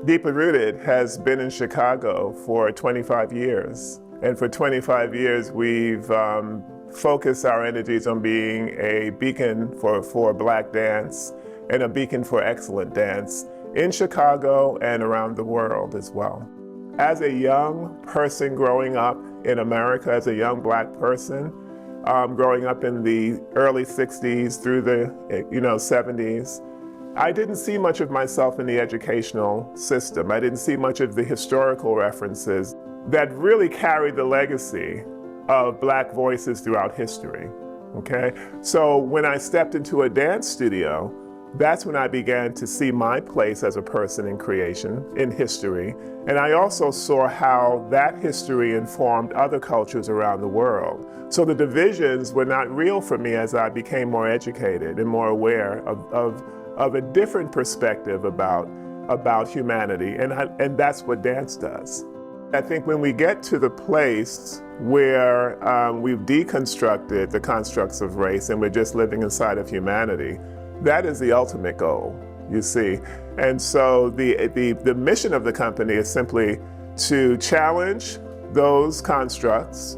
Deeply Rooted has been in Chicago for 25 years. And for 25 years, we've focused our energies on being a beacon for Black dance and a beacon for excellent dance in Chicago and around the world as well. As a young person growing up in America, as a young Black person, growing up in the early 60s through the 70s, I didn't see much of myself in the educational system. I didn't see much of the historical references that really carried the legacy of Black voices throughout history, okay? So when I stepped into a dance studio, that's when I began to see my place as a person in creation, in history. And I also saw how that history informed other cultures around the world. So the divisions were not real for me as I became more educated and more aware of a different perspective about humanity. And that's what dance does. I think when we get to the place where we've deconstructed the constructs of race and we're just living inside of humanity, that is the ultimate goal, you see. And so the mission of the company is simply to challenge those constructs,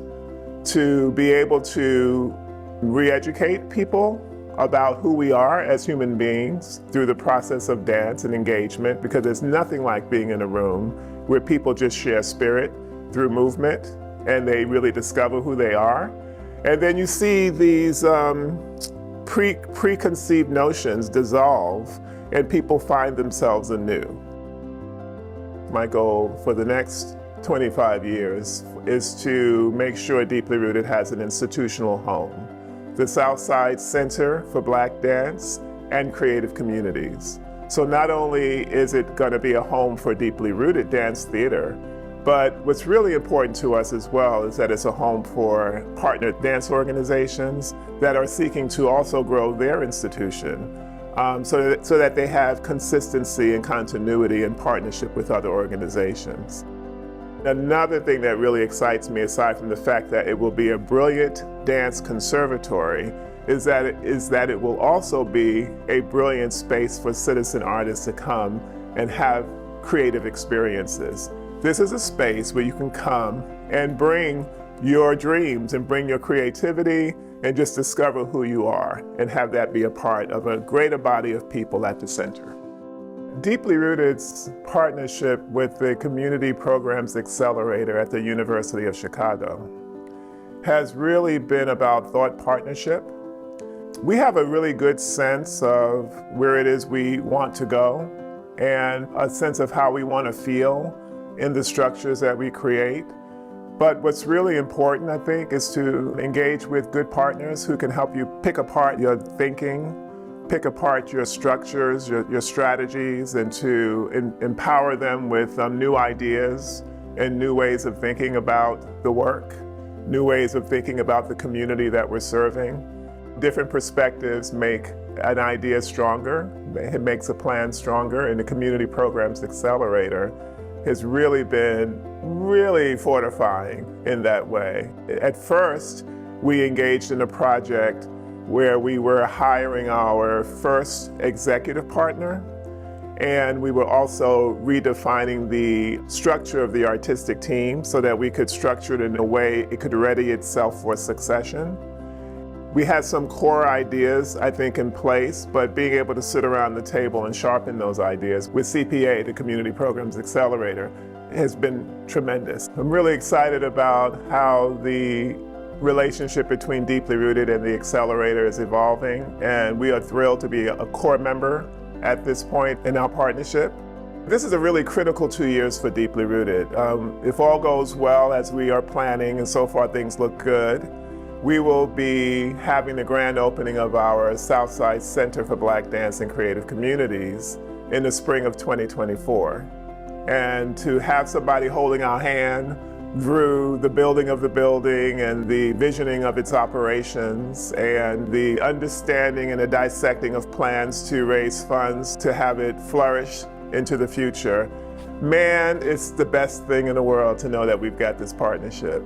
to be able to re-educate people about who we are as human beings through the process of dance and engagement, because there's nothing like being in a room where people just share spirit through movement and they really discover who they are. And then you see these preconceived notions dissolve and people find themselves anew. My goal for the next 25 years is to make sure Deeply Rooted has an institutional home, the Southside Center for Black Dance and Creative Communities. So not only is it going to be a home for Deeply Rooted Dance Theater, but what's really important to us as well is that it's a home for partner dance organizations that are seeking to also grow their institution so that they have consistency and continuity in partnership with other organizations. Another thing that really excites me, aside from the fact that it will be a brilliant dance conservatory, is that it will also be a brilliant space for citizen artists to come and have creative experiences. This is a space where you can come and bring your dreams and bring your creativity and just discover who you are and have that be a part of a greater body of people at the center. Deeply Rooted's partnership with the Community Programs Accelerator at the University of Chicago has really been about thought partnership. We have a really good sense of where it is we want to go and a sense of how we want to feel in the structures that we create. But what's really important, I think, is to engage with good partners who can help you pick apart your thinking, pick apart your structures, your strategies, and to empower them with new ideas and new ways of thinking about the work, new ways of thinking about the community that we're serving. Different perspectives make an idea stronger. It makes a plan stronger, and the Community Programs Accelerator has really been fortifying in that way. At first, we engaged in a project where we were hiring our first executive partner, and we were also redefining the structure of the artistic team so that we could structure it in a way it could ready itself for succession. We had some core ideas, I think, in place, but being able to sit around the table and sharpen those ideas with CPA, the Community Programs Accelerator, has been tremendous. I'm really excited about how the relationship between Deeply Rooted and the Accelerator is evolving, and we are thrilled to be a core member at this point in our partnership. This is a really critical 2 years for Deeply Rooted. If all goes well as we are planning, and so far things look good, we will be having the grand opening of our Southside Center for Black Dance and Creative Communities in the spring of 2024. And to have somebody holding our hand through the building of the building and the visioning of its operations and the understanding and the dissecting of plans to raise funds to have it flourish into the future, man, it's the best thing in the world to know that we've got this partnership.